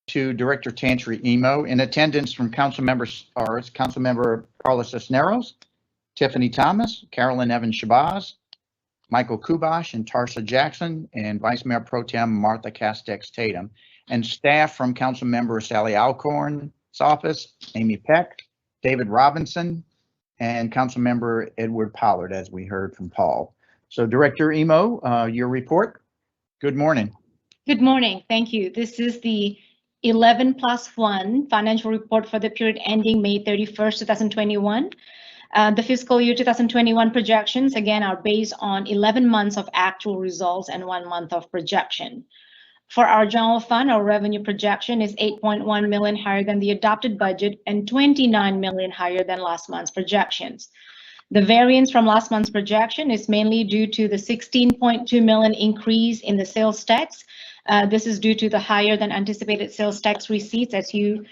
to Director Tantri Emo. In attendance from council members are Councilmember Carla Cisneros, Tiffany Thomas, Carolyn Evans Shabazz, Michael Kubash, and Tarsha Jackson, and Vice Mayor Pro Tem Martha Castex Tatum, and staff from Councilmember Sally Alcorn's office, Amy Peck, David Robinson, and Councilmember Edward Pollard, as we heard from Paul. So Director Emo, your report. Good morning. Good morning. Thank you. This is the 11+1 financial report for the period ending May 31st, 2021. The fiscal year 2021 projections, again, are based on 11 months of actual results and 1 month of projection. For our general fund, our revenue projection is 8.1 million higher than the adopted budget and 29 million higher than last month's projections. The variance from last month's projection is mainly due to the 16.2 million increase in the sales tax. This is due to the higher than anticipated sales tax receipts. As you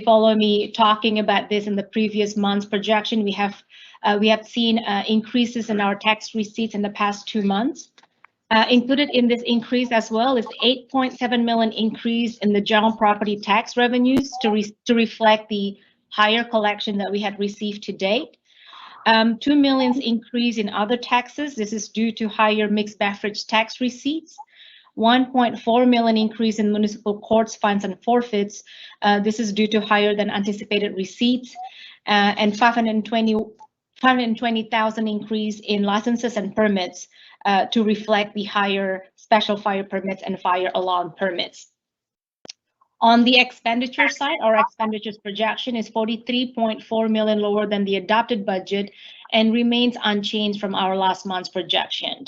follow me talking about this in the previous month's projection, we have seen increases in our tax receipts in the past 2 months. Included in this increase as well is 8.7 million increase in the general property tax revenues to reflect the higher collection that we had received to date. 2 million increase in other taxes. This is due to higher mixed beverage tax receipts. 1.4 million increase in municipal courts, fines, and forfeits. This is due to higher than anticipated receipts, and 520,000 increase in licenses and permits to reflect the higher special fire permits and fire alarm permits. On the expenditure side, our expenditures projection is 43.4 million lower than the adopted budget and remains unchanged from our last month's projection.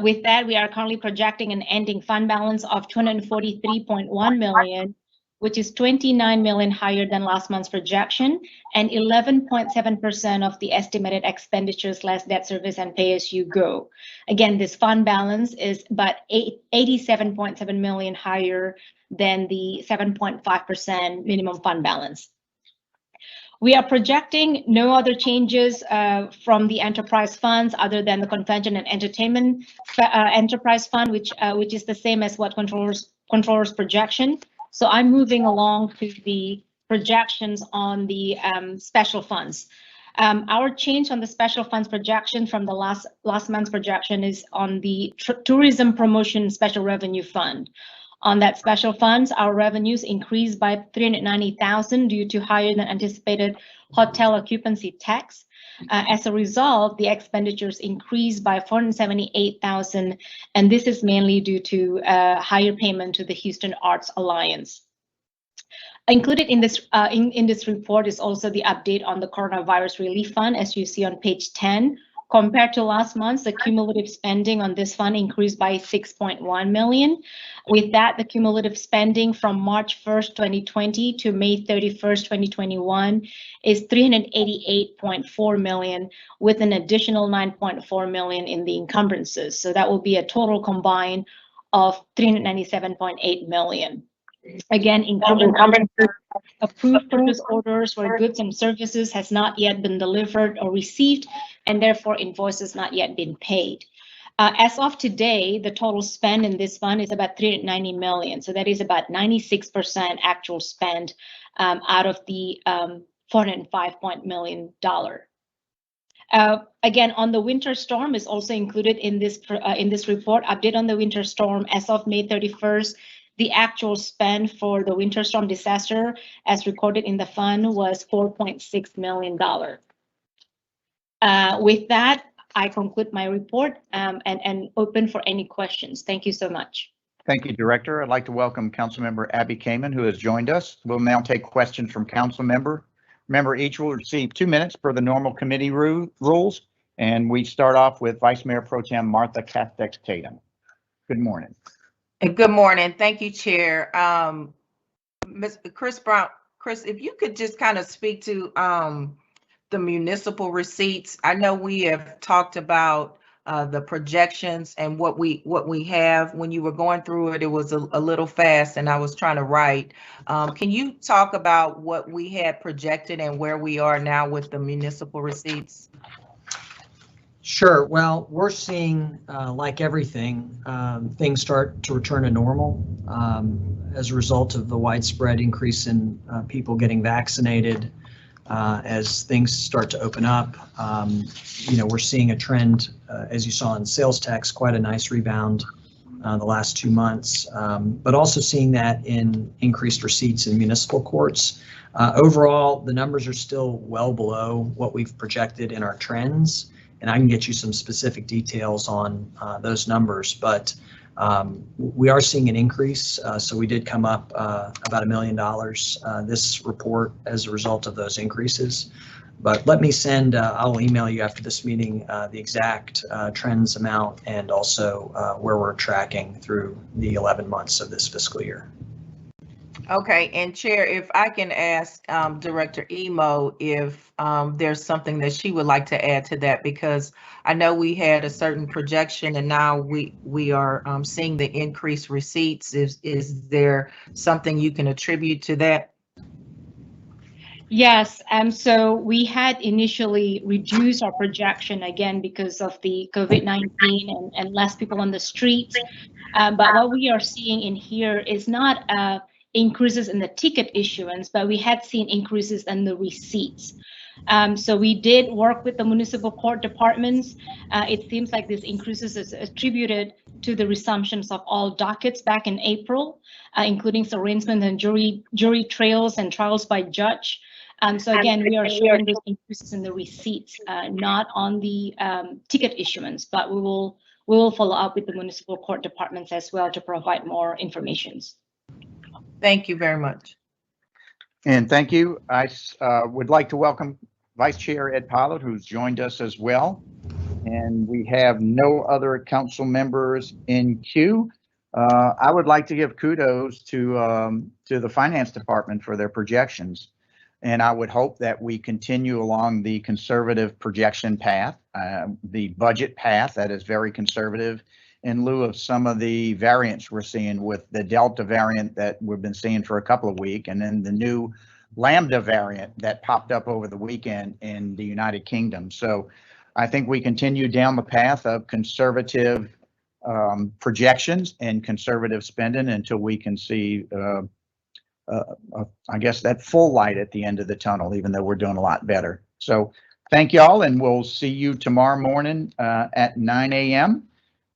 With that, we are currently projecting an ending fund balance of 243.1 million, which is 29 million higher than last month's projection and 11.7% of the estimated expenditures less debt service and pay-as-you-go. Again, this fund balance is about 87.7 million higher than the 7.5% minimum fund balance. We are projecting no other changes from the enterprise funds other than the convention and entertainment enterprise fund, which is the same as what controller's projection. So I'm moving along to the projections on the special funds. Our change on the special funds projection from the last month's projection is on the tourism promotion special revenue fund. On that special funds, our revenues increased by 390,000 due to higher than anticipated hotel occupancy tax. As a result, the expenditures increased by 478,000, and this is mainly due to higher payment to the Houston Arts Alliance. Included in this report is also the update on the Coronavirus Relief Fund, as you see on page 10. Compared to last month, the cumulative spending on this fund increased by 6.1 million. With that, the cumulative spending from March 1st, 2020 to May 31st, 2021 is 388.4 million, with an additional 9.4 million in the encumbrances. So that will be a total combined of 397.8 million. Again, encumbrances, approved purchase orders for goods and services has not yet been delivered or received, and therefore invoices not yet been paid. As of today, the total spend in this fund is about 390 million. So that is about 96% actual spend out of the $405 million. Again, on the winter storm is also included in this report. Update on the winter storm as of May 31st. The actual spend for the winter storm disaster, as recorded in the fund, was $4.6 million. With that, I conclude my report and open for any questions. Thank you so much. Thank you, Director. I'd like to welcome Councilmember Abby Kamen, who has joined us. We'll now take questions from council member. Remember, each will receive 2 minutes per the normal committee rules, and we start off with Vice Mayor Pro Tem Martha Castex Tatum. Good morning. Good morning. Thank you, Chair. Mr. Chris Brown, Chris, if you could just kind of speak to the municipal receipts. I know we have talked about the projections and what we have. When you were going through it, it was a little fast and I was trying to write. Can you talk about what we had projected and where we are now with the municipal receipts? Sure. Well, we're seeing, like everything, things start to return to normal as a result of the widespread increase in people getting vaccinated. As things start to open up, we're seeing a trend, as you saw in sales tax, quite a nice rebound the last 2 months, but also seeing that in increased receipts in municipal courts. Overall, the numbers are still well below what we've projected in our trends, and I can get you some specific details on those numbers, but we are seeing an increase. So we did come up about $1 million this report as a result of those increases. But let me send, I'll email you after this meeting the exact trends amount and also where we're tracking through the 11 months of this fiscal year. Okay, and Chair, if I can ask Director Emo if there's something that she would like to add to that, because I know we had a certain projection and now we are seeing the increased receipts. Is there something you can attribute to that? Yes, so we had initially reduced our projection again because of the COVID-19 and less people on the streets. But what we are seeing in here is not increases in the ticket issuance, but we had seen increases in the receipts. So we did work with the municipal court departments. It seems like this increases is attributed to the resumptions of all dockets back in April, including arraignment and jury trials and trials by judge. So again, we are showing those increases in the receipts, not on the ticket issuance, but we will follow up with the municipal court departments as well to provide more information. Thank you very much. And thank you. I would like to welcome Vice Chair Ed Pollard, who's joined us as well. And we have no other council members in queue. I would like to give kudos to the Finance Department for their projections. And I would hope that we continue along the conservative projection path, the budget path that is very conservative, in lieu of some of the variants we're seeing with the Delta variant that we've been seeing for a couple of weeks, and then the new Lambda variant that popped up over the weekend in the United Kingdom. So I think we continue down the path of conservative projections and conservative spending until we can see I guess that full light at the end of the tunnel, even though we're doing a lot better. So thank y'all, and we'll see you tomorrow morning at 9 a.m.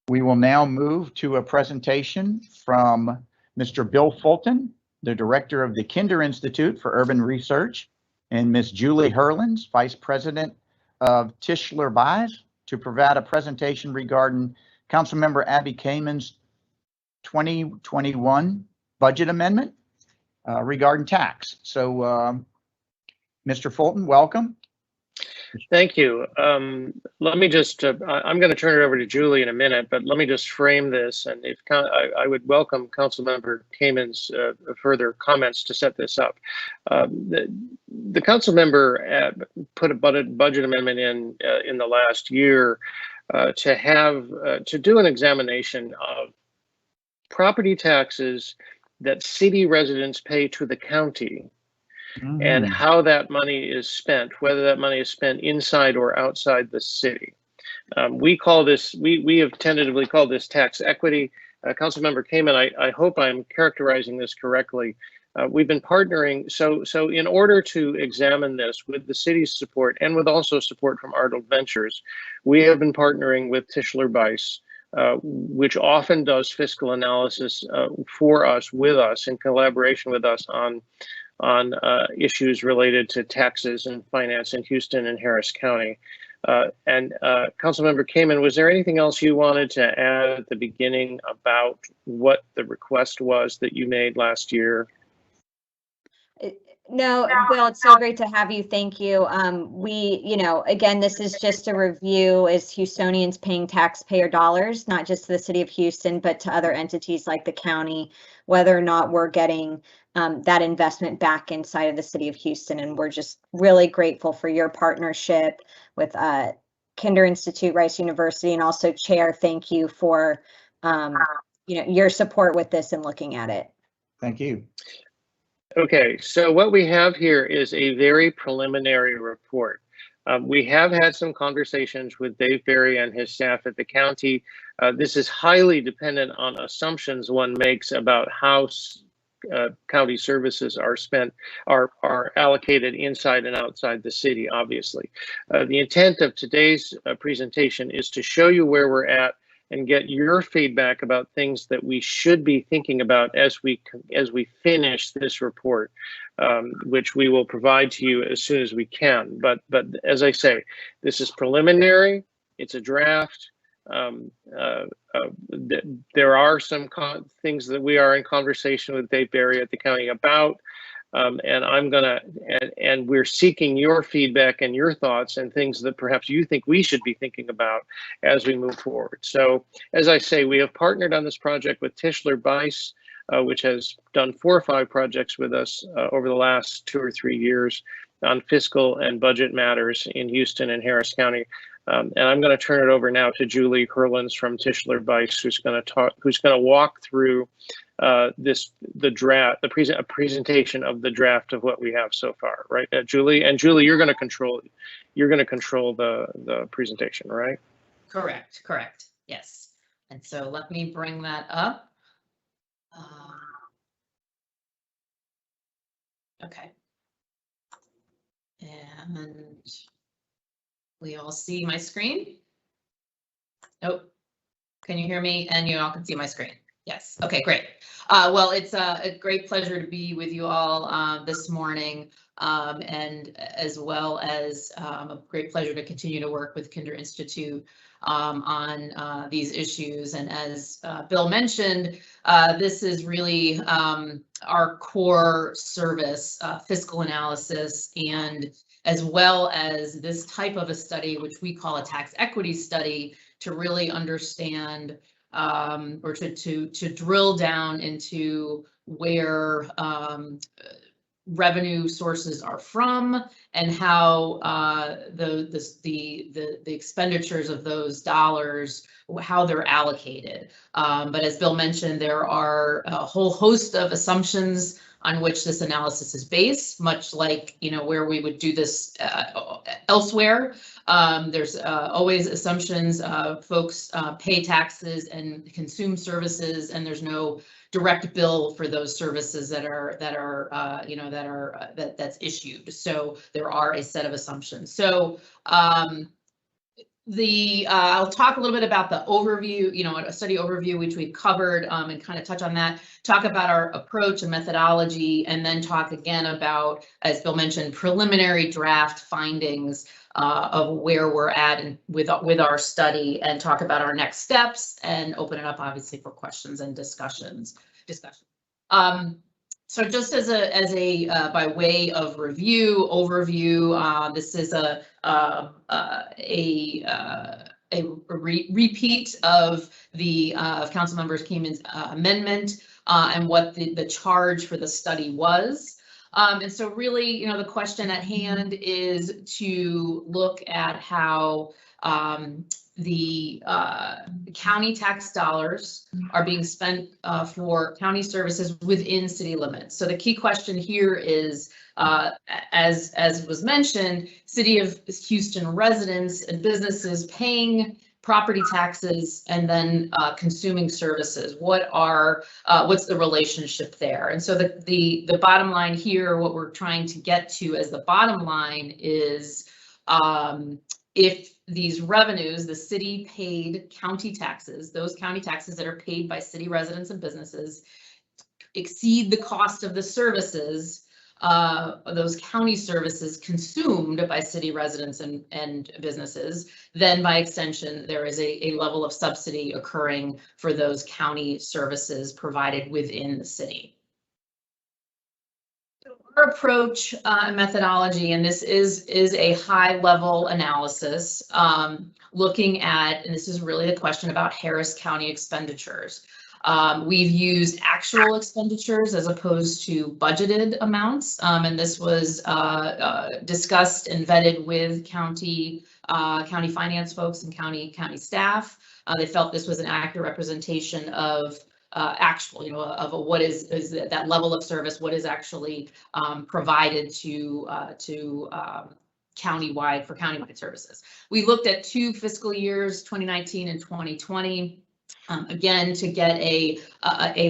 We will now move to a presentation from Mr. Bill Fulton, the director of the Kinder Institute for Urban Research, and Ms. Julie Herlins, vice president of Tischler Buys, to provide a presentation regarding Councilmember Abby Kamen's 2021 budget amendment regarding tax. So, Mr. Fulton, welcome. Thank you. Let me just, I'm going to turn it over to Julie in a minute, but let me just frame this. And if I would welcome Councilmember Kamen's further comments to set this up. The Councilmember put a budget amendment in the last year to do an examination of property taxes that city residents pay to the county. And how that money is spent, whether that money is spent inside or outside the city. We call this, we have tentatively called this tax equity. Councilmember Kamen, I hope I'm characterizing this correctly. We've been partnering, so in order to examine this with the city's support and with also support from Arnold Ventures, we have been partnering with Tischler Buys, which often does fiscal analysis for us, with us, in collaboration with us on issues related to taxes and finance in Houston and Harris County. Councilmember Kamen, was there anything else you wanted to add at the beginning about what the request was that you made last year? No, Bill, it's so great to have you. Thank you. Again, this is just a review as Houstonians paying taxpayer dollars, not just to the city of Houston, but to other entities like the county, whether or not we're getting that investment back inside of the city of Houston. And we're just really grateful for your partnership with Kinder Institute, Rice University, and also Chair, thank you for your support with this and looking at it. Thank you. Okay, so what we have here is a very preliminary report. We have had some conversations with Dave Berry and his staff at the county. This is highly dependent on assumptions one makes about how county services are spent, are allocated inside and outside the city, obviously. The intent of today's presentation is to show you where we're at and get your feedback about things that we should be thinking about as we finish this report, which we will provide to you as soon as we can. But as I say, this is preliminary. It's a draft. There are some things that we are in conversation with Dave Berry at the county about. And we're seeking your feedback and your thoughts and things that perhaps you think we should be thinking about as we move forward. So as I say, we have partnered on this project with Tischler Bice, which has done 4 or 5 projects with us over the last 2 or 3 years on fiscal and budget matters in Houston and Harris County. And I'm going to turn it over now to Julie Hurlins from Tischler Bice, who's going to walk through a presentation of the draft of what we have so far, right, Julie? And Julie, you're going to control the presentation, right? Correct. Yes. And so let me bring that up. Okay. And we all see my screen? Oh, can you hear me? And you all can see my screen. Yes. Okay, great. Well, it's a great pleasure to be with you all this morning, and as well as a great pleasure to continue to work with Kinder Institute on these issues. And as Bill mentioned, this is really our core service, fiscal analysis, and as well as this type of a study, which we call a tax equity study, to really understand or to drill down into where revenue sources are from and how the expenditures of those dollars, how they're allocated. But as Bill mentioned, there are a whole host of assumptions on which this analysis is based, much like, you know, where we would do this elsewhere. There's always assumptions. Folks pay taxes and consume services, and there's no direct bill for those services that's issued. So there are a set of assumptions. So I'll talk a little bit about the overview, you know, a study overview, which we've covered, and kind of touch on that, talk about our approach and methodology, and then talk again about, as Bill mentioned, preliminary draft findings of where we're at and with our study, and talk about our next steps, and open it up obviously for questions and discussion. So just as a by way of overview, this is a repeat of the Councilmember Keenan's amendment and what the charge for the study was. And so really, you know, the question at hand is to look at how the county tax dollars are being spent for county services within city limits. So the key question here is, as was mentioned, City of Houston residents and businesses paying property taxes and then consuming services. What's the relationship there? And so the bottom line here, what we're trying to get to as the bottom line is, if these revenues, the city paid county taxes, those county taxes that are paid by city residents and businesses, exceed the cost of the services, those county services consumed by city residents and businesses, then by extension, there is a level of subsidy occurring for those county services provided within the city. Our approach and methodology, and this is a high level analysis, looking at, and this is really a question about Harris County expenditures. We've used actual expenditures as opposed to budgeted amounts, and this was discussed and vetted with county finance folks and county staff. They felt this was an accurate representation of actual, you know, of what is that level of service, what is actually provided to countywide for countywide services. We looked at 2 fiscal years, 2019 and 2020. Again, to get a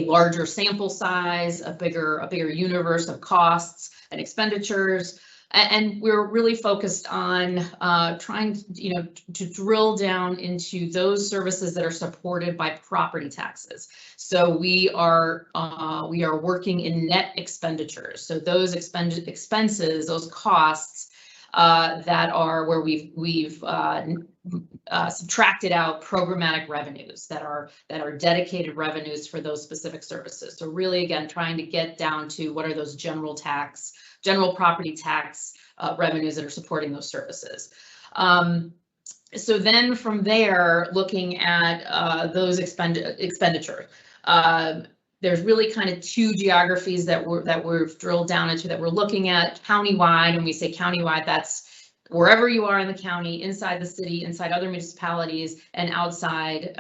larger sample size, a bigger universe of costs and expenditures. And we're really focused on trying to drill down into those services that are supported by property taxes. So we are working in net expenditures. So those expenses, those costs that are where we've subtracted out programmatic revenues that are dedicated revenues for those specific services. So really, again, trying to get down to what are those general property tax revenues that are supporting those services. So then from there, looking at those expenditures, there's really kind of 2 geographies that we've drilled down into that we're looking at countywide. And we say countywide, that's wherever you are in the county, inside the city, inside other municipalities, and outside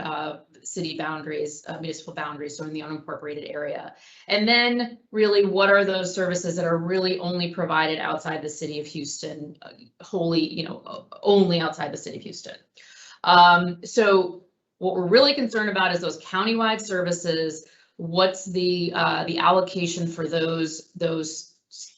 city boundaries, municipal boundaries, so in the unincorporated area. And then really, what are those services that are really only provided outside the city of Houston, only outside the city of Houston. So what we're really concerned about is those countywide services. What's the allocation for those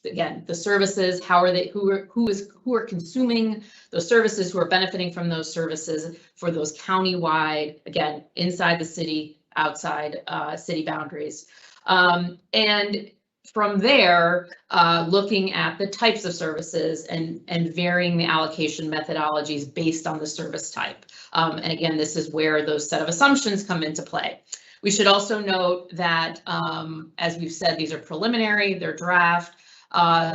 again, the services? How are they? Who are consuming those services? Who are benefiting from those services for those countywide? Again, inside the city, outside city boundaries, and from there, looking at the types of services and varying the allocation methodologies based on the service type. And again, this is where those set of assumptions come into play. We should also note that, as we've said, these are preliminary, they're draft.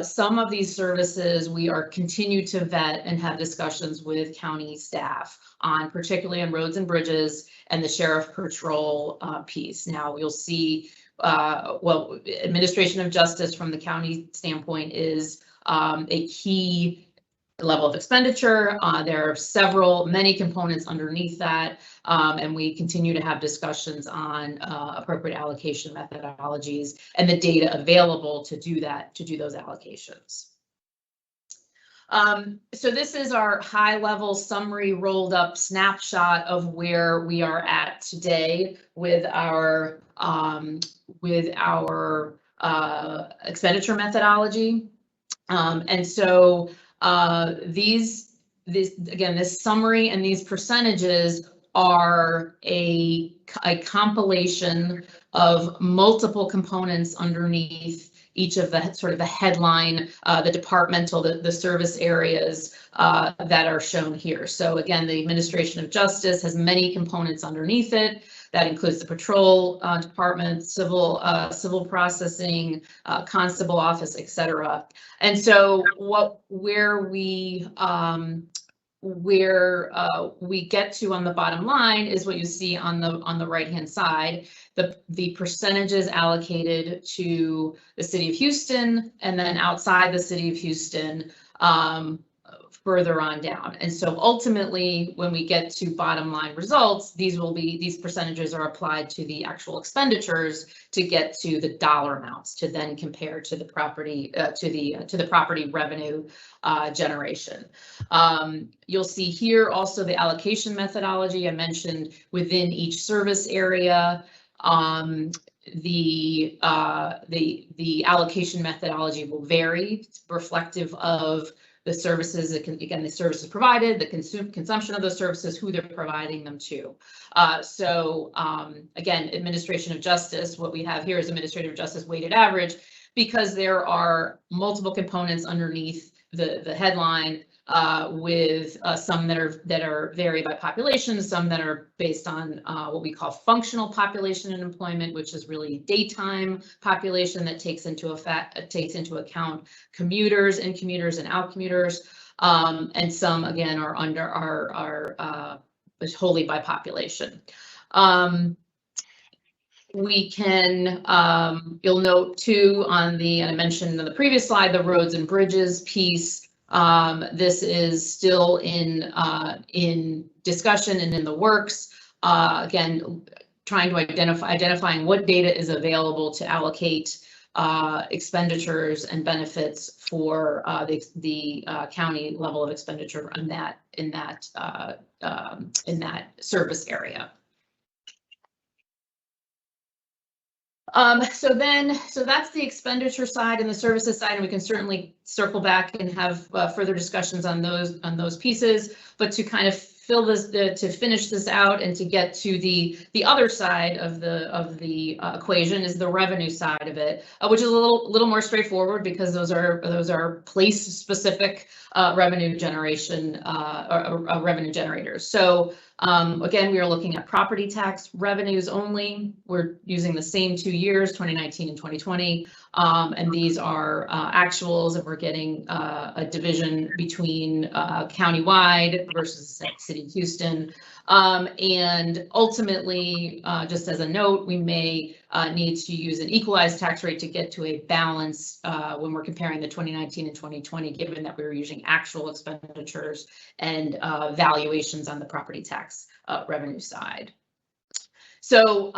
Some of these services we are continue to vet and have discussions with county staff on, particularly on roads and bridges and the sheriff patrol piece. Now you'll see, administration of justice from the county standpoint is a key level of expenditure. There are many components underneath that, and we continue to have discussions on appropriate allocation methodologies and the data available to do those allocations. So this is our high-level summary rolled up snapshot of where we are at today with our expenditure methodology. And so this summary and these percentages are a compilation of multiple components underneath each of the sort of the headline, the departmental, the service areas that are shown here. So again, the administration of justice has many components underneath it. That includes the patrol department, civil processing, constable office, etc. And so where we get to on the bottom line is what you see on the right-hand side, the percentages allocated to the city of Houston, and then outside the city of Houston, further on down. And so ultimately, when we get to bottom line results, these percentages are applied to the actual expenditures to get to the dollar amounts to then compare to the property to the property revenue generation. You'll see here also the allocation methodology I mentioned within each service area. The allocation methodology will vary, reflective of the services, the services provided, the consumption of those services, who they're providing them to. Again, administration of justice, what we have here is administrative justice weighted average, because there are multiple components underneath the headline, with some that are vary by population, some that are based on what we call functional population and employment, which is really daytime population that takes into account commuters and out commuters, and some again are under our wholly by population. We can, you'll note too and I mentioned in the previous slide, the roads and bridges piece. This is still in discussion and in the works. Again, trying to identifying what data is available to allocate expenditures and benefits for the county level of expenditure in that service area. So that's the expenditure side and the services side, and we can certainly circle back and have further discussions on those pieces. But to kind of fill this, to finish this out, and to get to the other side of the equation is the revenue side of it, which is a little more straightforward, because those are place specific revenue generation or revenue generators. So again, we are looking at property tax revenues only. We're using the same 2 years, 2019 and 2020. And these are actuals, and we're getting a division between countywide versus City of Houston. And ultimately, just as a note, we may need to use an equalized tax rate to get to a balance when we're comparing the 2019 and 2020, given that we were using actual expenditures and valuations on the property tax revenue side. So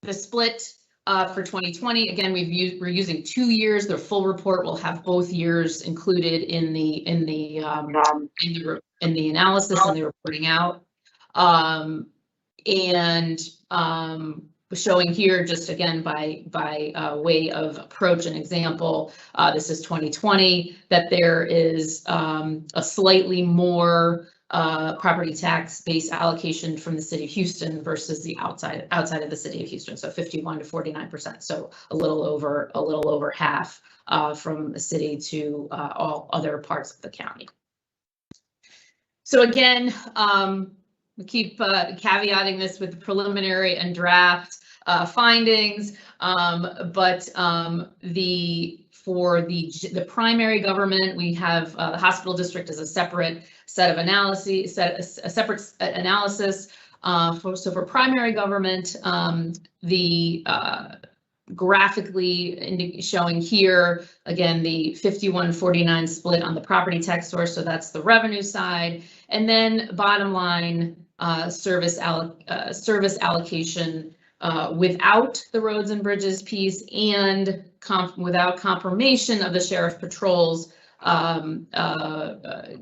the split for 2020, again, we're using 2 years. The full report will have both years included in the analysis and the reporting out. Showing here, just again by way of approach and example, this is 2020, that there is a slightly more property tax base allocation from the City of Houston versus the outside of the City of Houston, so 51 to 49%, so a little over half from the city to all other parts of the county. So again, we keep caveating this with the preliminary and draft findings, but for the primary government, we have the hospital district as a separate set of analyses, a separate analysis. So for primary government, the graphically showing here, again, the 51-49 split on the property tax source, so that's the revenue side. And then bottom line, service allocation without the roads and bridges piece, and without confirmation of the sheriff patrol's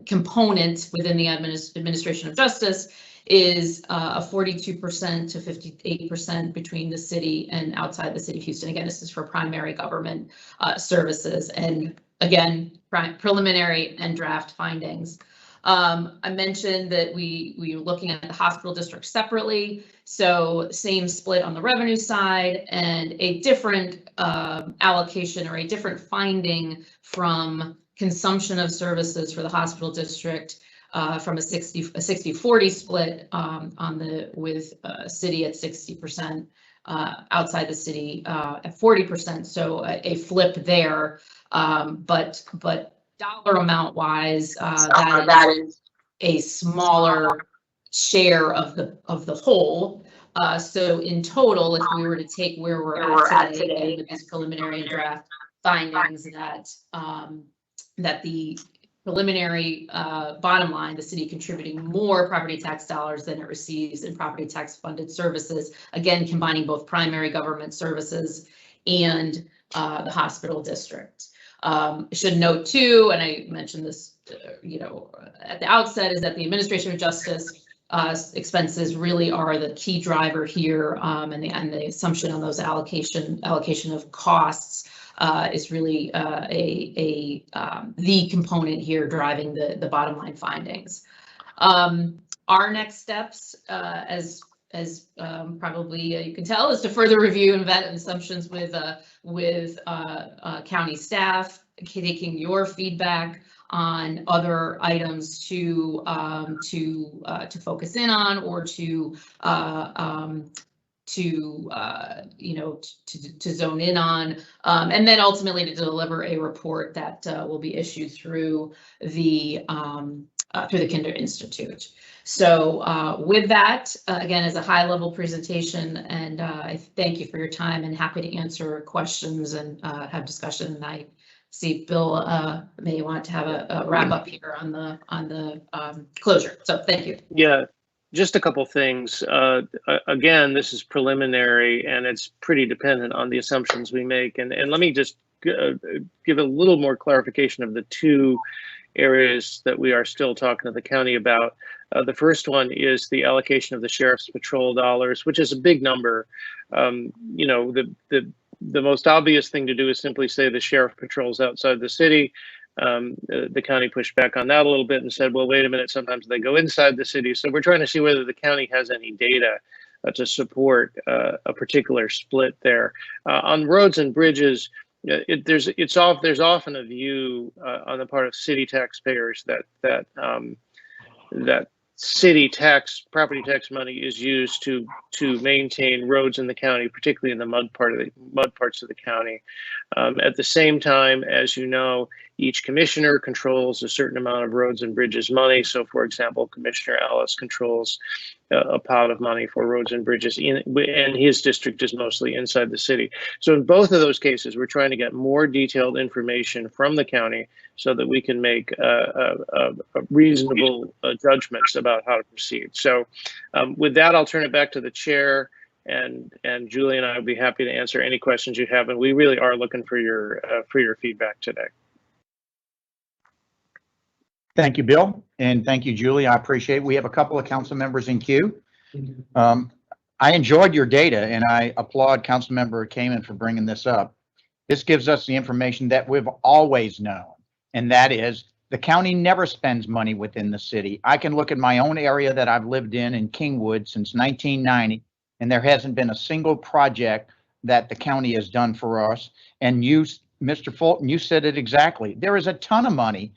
component within the administration of justice, is a 42% to 58% between the city and outside the City of Houston. Again, this is for primary government services, and again, preliminary and draft findings. I mentioned that we were looking at the hospital district separately, so same split on the revenue side, and a different allocation or a different finding from consumption of services for the hospital district, from a 60-40 split with city at 60%, outside the city at 40%. So a flip there, but dollar amount wise, that is a smaller share of the whole. So in total, if we were to take where we're at today with these preliminary and draft findings, that the preliminary bottom line, the city contributing more property tax dollars than it receives in property tax funded services, again, combining both primary government services and the hospital district. I should note too, and I mentioned this, at the outset, is that the administration of justice expenses really are the key driver here, and the assumption on those allocation of costs is really the component here driving the bottom line findings. Our next steps, as probably you can tell, is to further review and vet assumptions with county staff, taking your feedback on other items to focus in on, or to zone in on, and then ultimately to deliver a report that will be issued through the Kinder Institute. So with that, again, as a high-level presentation, and I thank you for your time, and happy to answer questions and have discussion. And I see Bill may want to have a wrap up here on the closure. So thank you. Yeah. Just a couple things. Again, this is preliminary and it's pretty dependent on the assumptions we make. And let me just give a little more clarification of the two areas that we are still talking to the county about. The first one is the allocation of the sheriff's patrol dollars, which is a big number. You know, the most obvious thing to do is simply say the sheriff patrols outside the city. The county pushed back on that a little bit and said, well, wait a minute, sometimes they go inside the city. So we're trying to see whether the county has any data to support a particular split there. On roads and bridges, there's often a view on the part of city taxpayers that city property tax money is used to maintain roads in the county, particularly in the mud parts of the county. At the same time, as you know, each commissioner controls a certain amount of roads and bridges money. So, for example, Commissioner Ellis controls a pot of money for roads and bridges, and his district is mostly inside the city. So in both of those cases, we're trying to get more detailed information from the county so that we can make reasonable judgments about how to proceed. So with that, I'll turn it back to the chair, and Julie and I will be happy to answer any questions you have. And we really are looking for your feedback today. Thank you, Bill, and thank you, Julie. I appreciate it. We have a couple of council members in queue. I enjoyed your data, and I applaud Councilmember Kamen for bringing this up. This gives us the information that we've always known, and that is the county never spends money within the city. I can look at my own area that I've lived in Kingwood since 1990, and there hasn't been a single project that the county has done for us. And you, Mr. Fulton, you said it exactly. There is a ton of money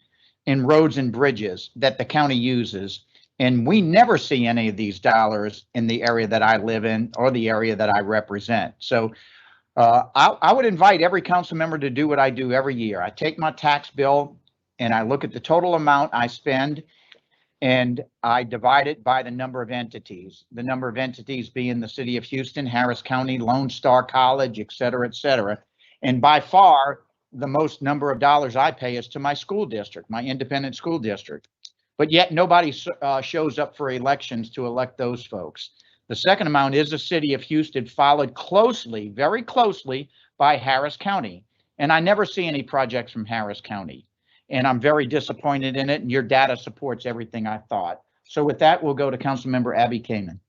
in roads and bridges that the county uses, and we never see any of these dollars in the area that I live in or the area that I represent. So I would invite every council member to do what I do every year. I take my tax bill and I look at the total amount I spend, and I divide it by the number of entities. The number of entities being the city of Houston, Harris County, Lone Star College, et cetera, et cetera. And by far, the most number of dollars I pay is to my school district, my independent school district. But yet nobody shows up for elections to elect those folks. The second amount is the city of Houston, followed closely, very closely by Harris County. And I never see any projects from Harris County. And I'm very disappointed in it. And your data supports everything I thought. So with that, we'll go to Councilmember Abby Kamen.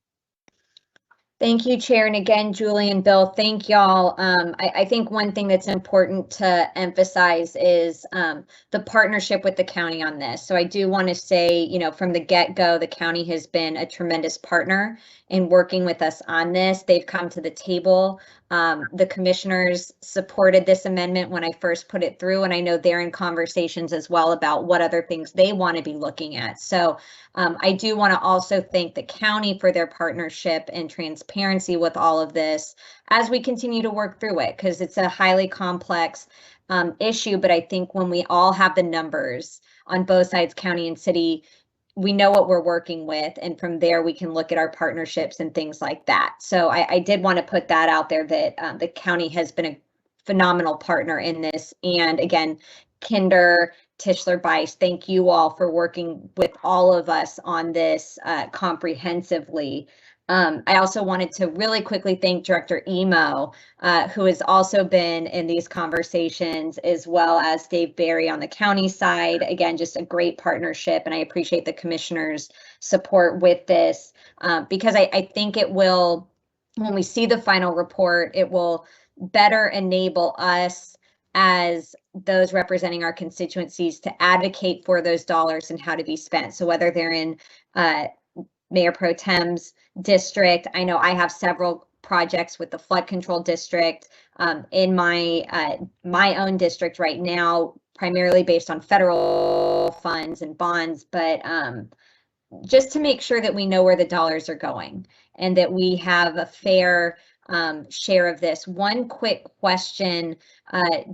Thank you, Chair. And again, Julie and Bill, thank y'all. I think one thing that's important to emphasize is the partnership with the county on this. So I do want to say, you know, from the get-go, the county has been a tremendous partner in working with us on this. They've come to the table. The commissioners supported this amendment when I first put it through, and I know they're in conversations as well about what other things they want to be looking at. So I do want to also thank the county for their partnership and transparency with all of this as we continue to work through it, because it's a highly complex issue. But I think when we all have the numbers on both sides, county and city, we know what we're working with, and from there we can look at our partnerships and things like that. So I did want to put that out there, that the county has been a phenomenal partner in this. And again, Kinder, Tischler, Bice, thank you all for working with all of us on this comprehensively. I also wanted to really quickly thank Director Emo, who has also been in these conversations, as well as Dave Barry on the county side. Again, just a great partnership, and I appreciate the commissioners' support with this, because I think it will, when we see the final report, it will better enable us as those representing our constituencies to advocate for those dollars and how to be spent. So whether they're in Mayor Pro Tem's district, I know I have several projects with the flood control district in my own district right now, primarily based on federal funds and bonds, but just to make sure that we know where the dollars are going and that we have a fair share of this. One quick question,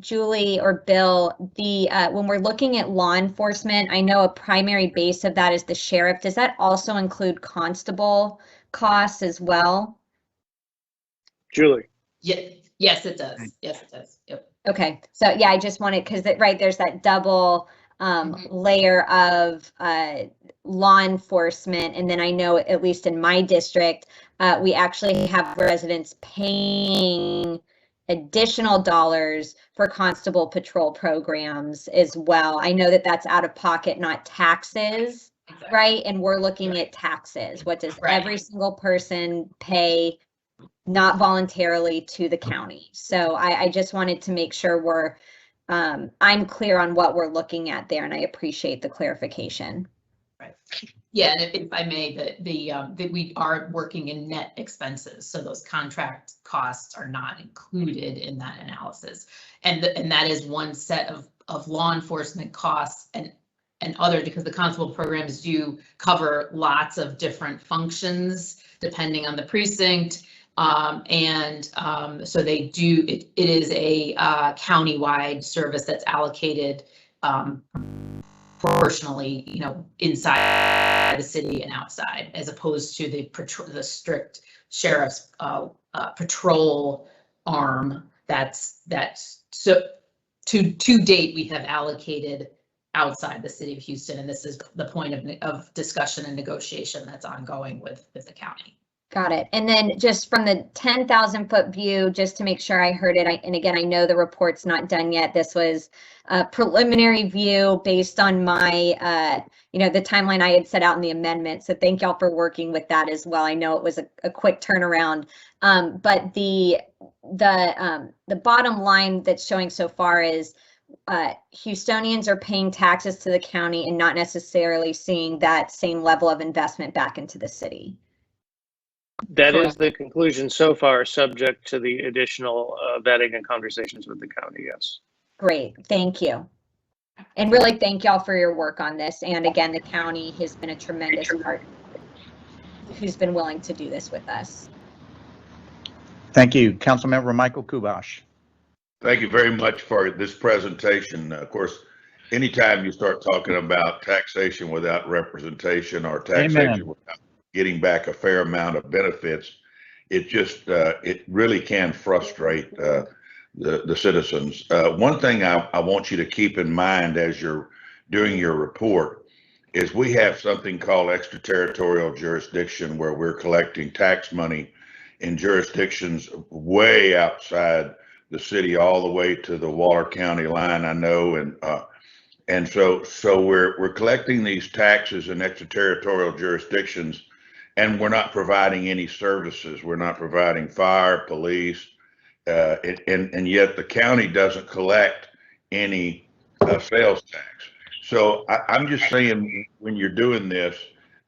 Julie or Bill, when we're looking at law enforcement, I know a primary base of that is the sheriff. Does that also include constable costs as well? Julie. Yes, it does. Yes, it does. Yep. Okay, so yeah, I just wanted, because right, there's that double layer of law enforcement. And then I know, at least in my district, we actually have residents paying additional dollars for constable patrol programs as well. I know that that's out of pocket, not taxes, Exactly. right? And we're looking at taxes. What does Right. every single person pay, not voluntarily, to the county? So I just wanted to make sure I'm clear on what we're looking at there, and I appreciate the clarification. Right. Yeah, and if I may, that we are working in net expenses, so those contract costs are not included in that analysis. And that is one set of law enforcement costs and other, because the constable programs do cover lots of different functions depending on the precinct. So they do, it is a countywide service that's allocated proportionally, inside the city and outside, as opposed to the strict sheriff's patrol arm. That's so to date we have allocated outside the city of Houston, and this is the point of discussion and negotiation that's ongoing with the county. Got it. And then just from the 10,000 foot view, just to make sure I heard it, and again, I know the report's not done yet. This was a preliminary view based on my, the timeline I had set out in the amendment. So thank y'all for working with that as well. I know it was a quick turnaround, but the bottom line that's showing so far is Houstonians are paying taxes to the county and not necessarily seeing that same level of investment back into the city. That is the conclusion so far, subject to the additional vetting and conversations with the county, yes. Great, thank you. And really thank y'all for your work on this. And again, the county has been a tremendous partner who's been willing to do this with us. Thank you. Councilmember Michael Kubash. Thank you very much for this presentation. Of course, anytime you start talking about taxation without representation or taxation without getting back a fair amount of benefits, it just it really can frustrate the citizens. One thing I want you to keep in mind as you're doing your report is we have something called extraterritorial jurisdiction, where we're collecting tax money in jurisdictions way outside the city, all the way to the Waller County line, I know, and so we're collecting these taxes in extraterritorial jurisdictions, and we're not providing any services. We're not providing fire, police, and yet the county doesn't collect any sales tax. So I'm just saying, when you're doing this,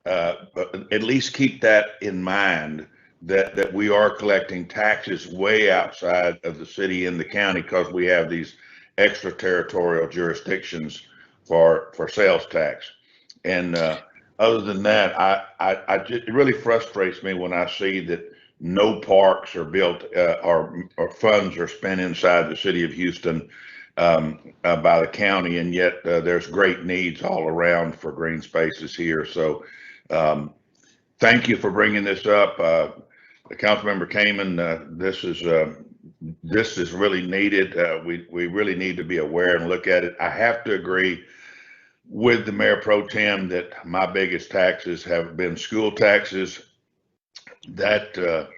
at least keep that in mind, that we are collecting taxes way outside of the city and the county, because we have these extraterritorial jurisdictions for sales tax. And other than that, it really frustrates me when I see that no parks are built or funds are spent inside the city of Houston by the county, and yet there's great needs all around for green spaces here. So thank you for bringing this up. Councilmember Kamen, this is really needed. We really need to be aware and look at it. I have to agree with the Mayor Pro Tem that my biggest taxes have been school taxes. That's a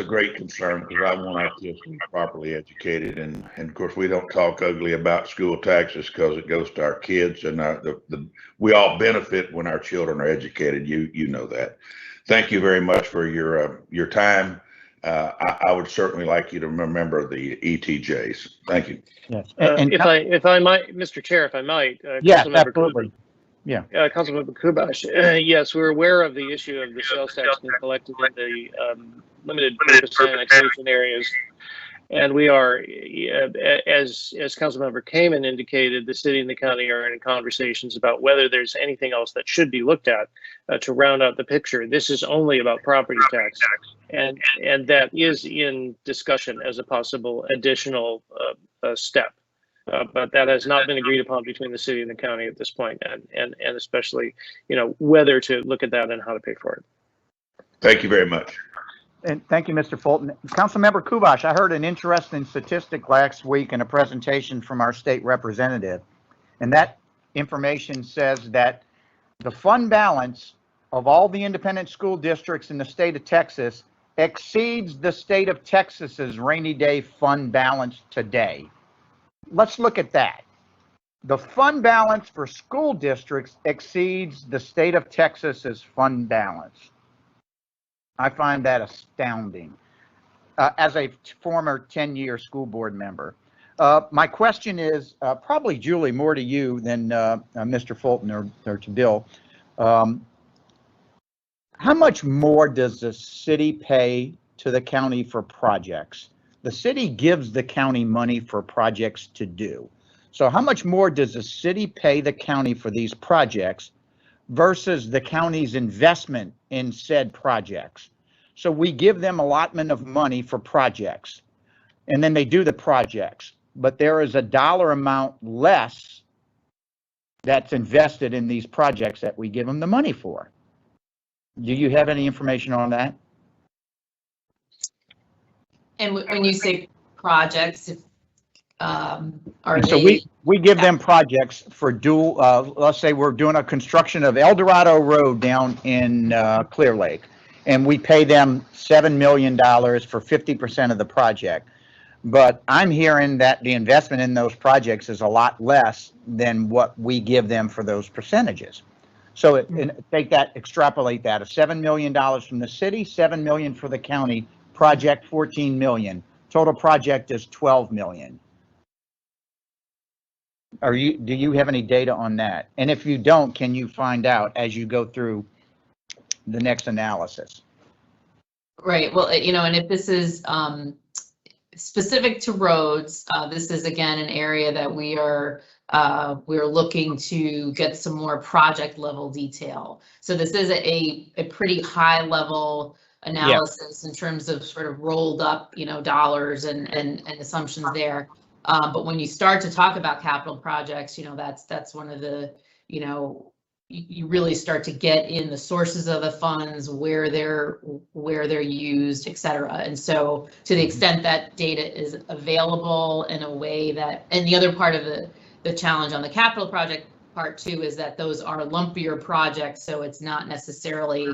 great concern, because I want our kids to be properly educated, and of course we don't talk ugly about school taxes because it goes to our kids, and we all benefit when our children are educated. You know that. Thank you very much for your time. I would certainly like you to remember the ETJs. Thank you. Yes. If I might, Mr. Chair, if I might. Yes, absolutely. Yeah. Councilmember Kubash, yes, we're aware of the issue of the sales tax being collected in the limited purpose annexation areas. And we are, as Councilmember Kamen indicated, the city and the county are in conversations about whether there's anything else that should be looked at to round out the picture. This is only about property tax, and that is in discussion as a possible additional step. But that has not been agreed upon between the city and the county at this point, and especially, whether to look at that and how to pay for it. Thank you very much. And thank you, Mr. Fulton. Councilmember Kubash, I heard an interesting statistic last week in a presentation from our state representative. And that information says that the fund balance of all the independent school districts in the state of Texas exceeds the state of Texas's rainy day fund balance today. Let's look at that. The fund balance for school districts exceeds the state of Texas's fund balance. I find that astounding as a former 10-year school board member. My question is probably, Julie, more to you than Mr. Fulton or to Bill. How much more does the city pay to the county for projects? The city gives the county money for projects to do. So how much more does the city pay the county for these projects versus the county's investment in said projects? So we give them allotment of money for projects, and then they do the projects, but there is a dollar amount less that's invested in these projects that we give them the money for. Do you have any information on that? And when you say projects, are so they? We give them projects for dual, let's say we're doing a construction of El Dorado Road down in Clear Lake, and we pay them $7 million for 50% of the project. But I'm hearing that the investment in those projects is a lot less than what we give them for those percentages. So take that, extrapolate that, $7 million from the city, $7 million for the county, project $14 million. Total project is $12 million. Do you have any data on that? And if you don't, can you find out as you go through the next analysis? Right. Well, and if this is specific to roads, this is again an area that we're looking to get some more project level detail. So this is a pretty high level analysis in terms of sort of rolled up, dollars and assumptions there. But when you start to talk about capital projects, that's one of the, you really start to get in the sources of the funds, where they're used, et cetera. And so to the extent that data is available in a way that, and the other part of the challenge on the capital project part too is that those are lumpier projects. So it's not necessarily,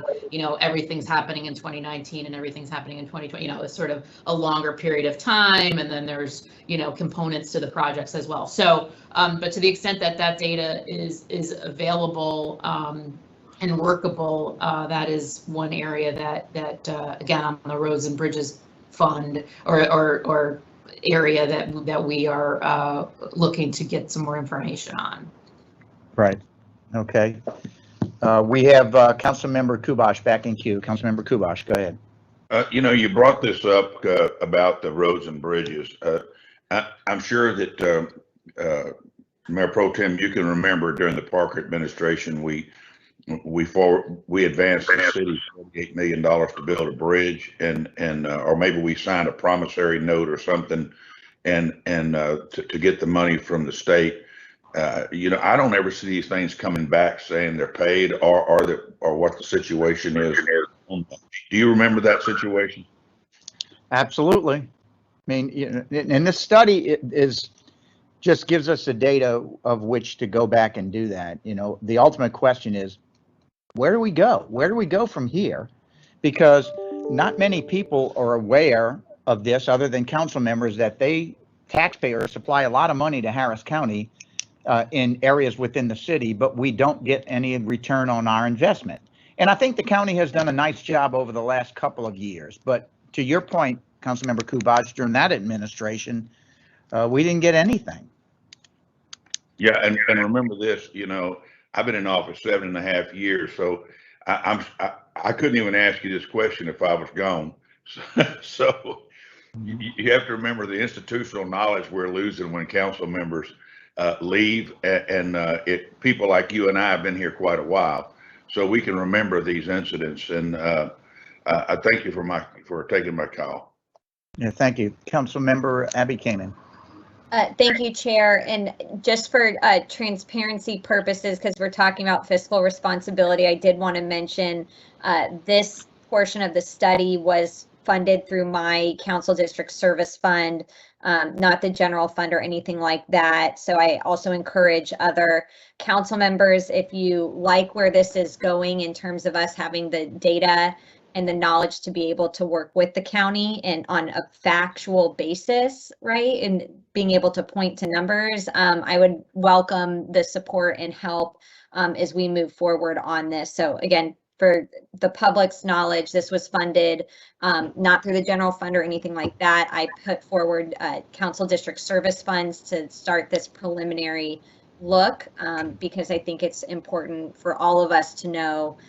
everything's happening in 2019 and everything's happening in 2020, it's sort of a longer period of time. And then there's, components to the projects as well. So, but to the extent that that data is available and workable, that is one area that again, on the Roads and Bridges Fund or area that we are looking to get some more information on. Right. Okay. We have Councilmember Kubash back in queue. Councilmember Kubash, go ahead. You brought this up about the roads and bridges. I'm sure that Mayor Pro Tem, you can remember during the Parker administration, we advanced the city $48 million to build a bridge, and or maybe we signed a promissory note or something, and to get the money from the state. I don't ever see these things coming back saying they're paid or what the situation is. Do you remember that situation? Absolutely. I mean, and this study just gives us the data of which to go back and do that. The ultimate question is, where do we go? Where do we go from here? Because not many people are aware of this other than council members, that taxpayers supply a lot of money to Harris County in areas within the city, but we don't get any return on our investment. And I think the county has done a nice job over the last couple of years. But to your point, Councilmember Kubash, during that administration, we didn't get anything. Yeah, and remember this, I've been in office 7.5 years, so I couldn't even ask you this question if I was gone. So you have to remember the institutional knowledge we're losing when council members leave, and people like you and I have been here quite a while, so we can remember these incidents. And I thank you for taking my call. Yeah, thank you. Councilmember Abby Kamen. Thank you, Chair. And just for transparency purposes, because we're talking about fiscal responsibility, I did want to mention this portion of the study was funded through my council district service fund, not the general fund or anything like that. So I also encourage other council members, if you like where this is going in terms of us having the data and the knowledge to be able to work with the county and on a factual basis, right? And being able to point to numbers, I would welcome the support and help as we move forward on this. So again, for the public's knowledge, this was funded not through the general fund or anything like that. I put forward council district service funds to start this preliminary look because I think it's important for all of us to know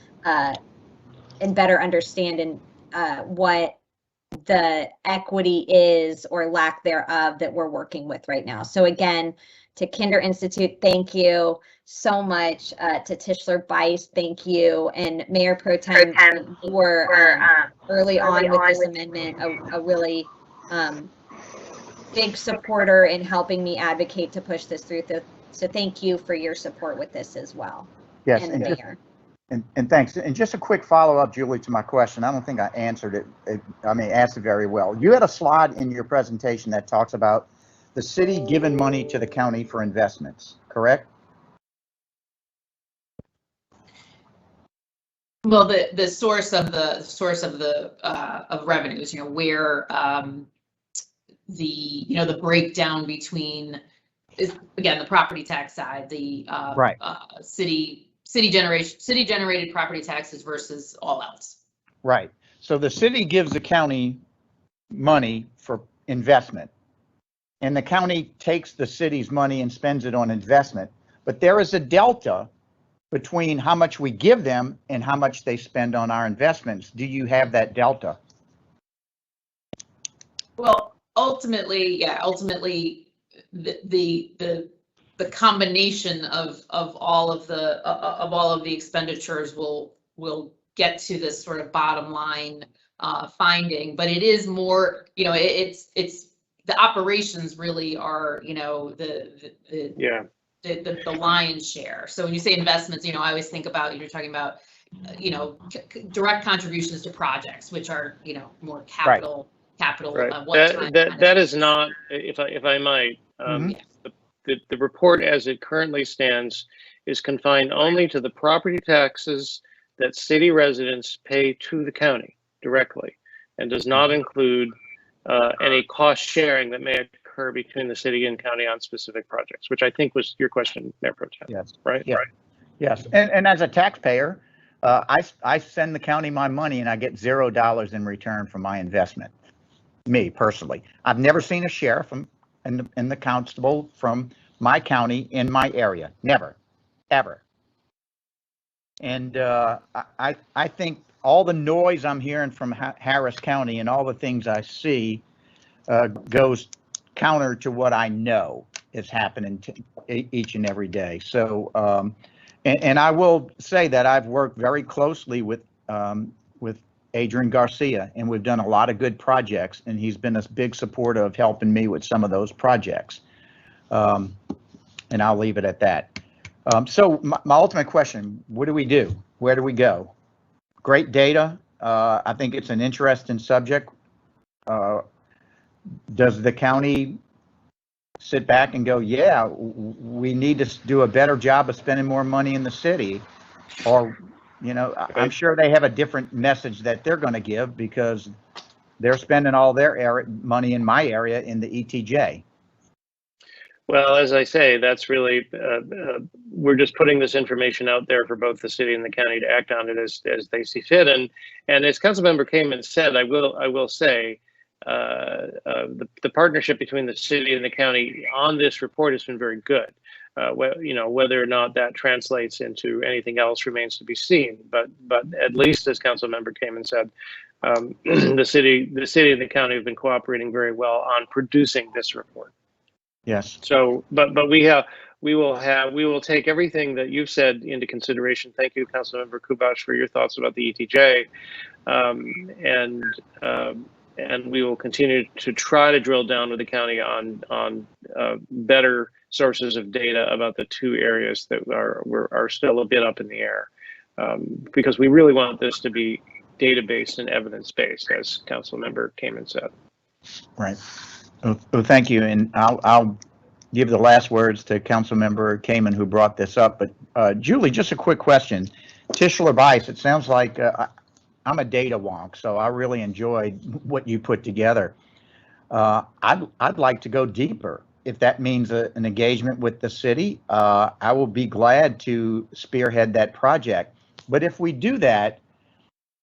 and better understand what the equity is or lack thereof that we're working with right now. So again, to Kinder Institute, thank you so much. To Tischler Bice, thank you. And Mayor Pro Tem, you were early on with this amendment, a really big supporter in helping me advocate to push this through. So thank you for your support with this as well. Yes, and the mayor. And thanks. And just a quick follow-up, Julie, to my question. I don't think I answered it. Asked it very well. You had a slide in your presentation that talks about the city giving money to the county for investments, correct? Well, the source of revenues, you know, where the breakdown between is again the property tax side, the Right. City generated property taxes versus all else. Right. So the city gives the county money for investment, and the county takes the city's money and spends it on investment. But there is a delta between how much we give them and how much they spend on our investments. Do you have that delta? Well, ultimately, the combination of all of the expenditures will get to this sort of bottom line finding, but it is more, you know, it's the operations really are, you know, the lion's share. So when you say investments, you know, I always think about, you're talking about, you know, direct contributions to projects, which are, you know, more capital. Right. One-time That is not, if I might, the report as it currently stands is confined only to the property taxes that city residents pay to the county directly, and does not include any cost sharing that may occur between the city and county on specific projects, which I think was your question, Mayor Pro Tem. Yes. Right? Yes. Right. Yes. And as a taxpayer, I send the county my money and I get $0 in return for my investment. Me personally, I've never seen a sheriff and the constable from my county in my area. Never, ever. And I think all the noise I'm hearing from Harris County and all the things I see goes counter to what I know is happening each and every day. So, and I will say that I've worked very closely with Adrian Garcia, and we've done a lot of good projects, and he's been a big supporter of helping me with some of those projects. And I'll leave it at that. So my ultimate question, what do we do? Where do we go? Great data. I think it's an interesting subject. Does the county sit back and go, yeah, we need to do a better job of spending more money in the city? Or, you know, I'm sure they have a different message that they're going to give because they're spending all their money in my area in the ETJ. Well, as I say, that's really, we're just putting this information out there for both the city and the county to act on it as they see fit. And as Councilmember Kamen said, I will say, the partnership between the city and the county on this report has been very good. You know, whether or not that translates into anything else remains to be seen. But at least, as Councilmember Kamen said, the city and the county have been cooperating very well on producing this report. Yes. So, but we will take everything that you've said into consideration. Thank you, Councilmember Kubash, for your thoughts about the ETJ, and we will continue to try to drill down with the county on better sources of data about the two areas that are still a bit up in the air, because we really want this to be data-based and evidence-based, as Councilmember Kamen said. Right. Well, thank you. And I'll give the last words to Councilmember Kamen, who brought this up. But Julie, just a quick question. Tischler Bice, it sounds like I'm a data wonk, so I really enjoyed what you put together. I'd like to go deeper. If that means an engagement with the city, I will be glad to spearhead that project. But if we do that,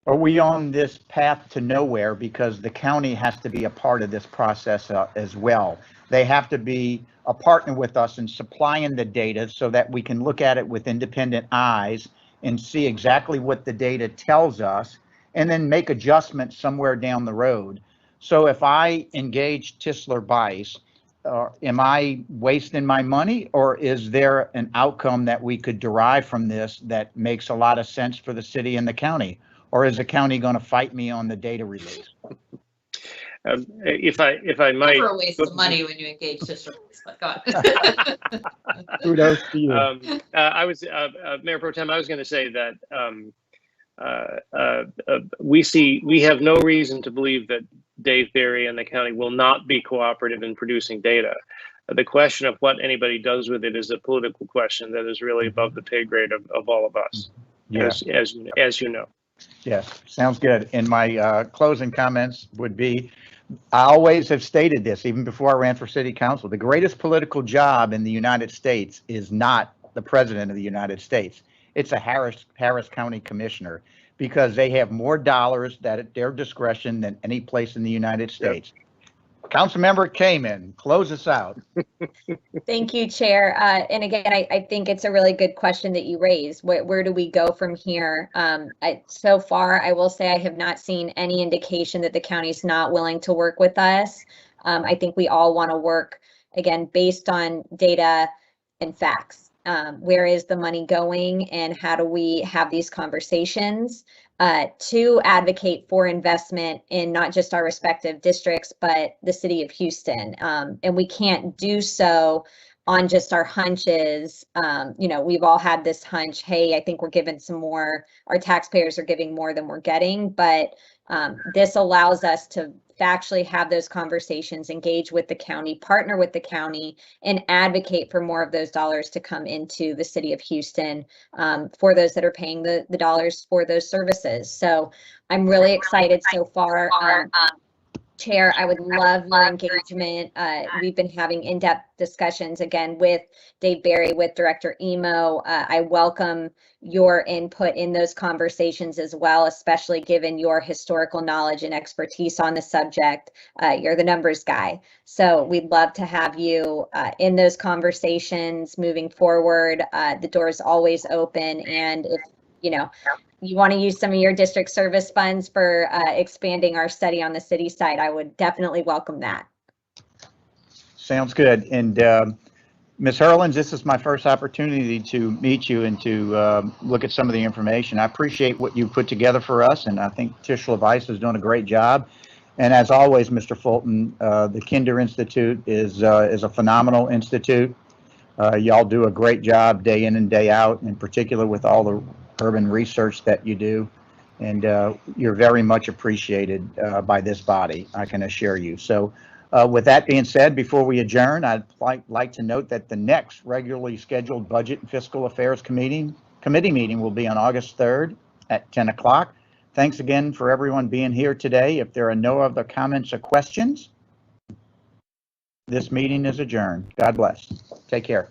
are we on this path to nowhere because the county has to be a part of this process as well? They have to be a partner with us in supplying the data so that we can look at it with independent eyes and see exactly what the data tells us and then make adjustments somewhere down the road. So if I engage Tischler Bice, am I wasting my money, or is there an outcome that we could derive from this that makes a lot of sense for the city and the county? Or is the county going to fight me on the data release? If I might, Never a waste of money when you engage Tischler, but go on. Kudos to you. I was Mayor Pro Tem. I was going to say that we have no reason to believe that Dave Barry and the county will not be cooperative in producing data. The question of what anybody does with it is a political question that is really above the pay grade of all of us. Yes. As you know. Yes, sounds good. And my closing comments would be, I always have stated this, even before I ran for city council, the greatest political job in the United States is not the president of the United States. It's a Harris County commissioner, because they have more dollars at their discretion than any place in the United States. Yep. Councilmember Kamen, close us out. Thank you, Chair. And again, I think it's a really good question that you raised. Where do we go from here? So far, I will say I have not seen any indication that the county's not willing to work with us. I think we all want to work, again, based on data and facts. Where is the money going, and how do we have these conversations to advocate for investment in not just our respective districts, but the city of Houston. And we can't do so on just our hunches. We've all had this hunch, hey, I think we're giving some more, our taxpayers are giving more than we're getting, but this allows us to factually have those conversations, engage with the county, partner with the county, and advocate for more of those dollars to come into the city of Houston for those that are paying the dollars for those services. So I'm really excited so far. Chair, I would love your engagement. We've been having in-depth discussions again with Dave Barry, with Director Emo. I welcome your input in those conversations as well, especially given your historical knowledge and expertise on the subject. You're the numbers guy. So we'd love to have you in those conversations moving forward. The door is always open. And if you want to use some of your district service funds for expanding our study on the city side, I would definitely welcome that. Sounds good. And Ms. Hurlins, this is my first opportunity to meet you and to look at some of the information. I appreciate what you put together for us, and I think Tischler Bice is doing a great job. And as always, Mr. Fulton, the Kinder Institute is a phenomenal institute. Y'all do a great job day in and day out, in particular with all the urban research that you do, and you're very much appreciated by this body, I can assure you. So with that being said, before we adjourn, I'd like to note that the next regularly scheduled Budget and Fiscal Affairs Committee meeting will be on August 3rd at 10 o'clock. Thanks again for everyone being here today. If there are no other comments or questions, this meeting is adjourned. God bless. Take care.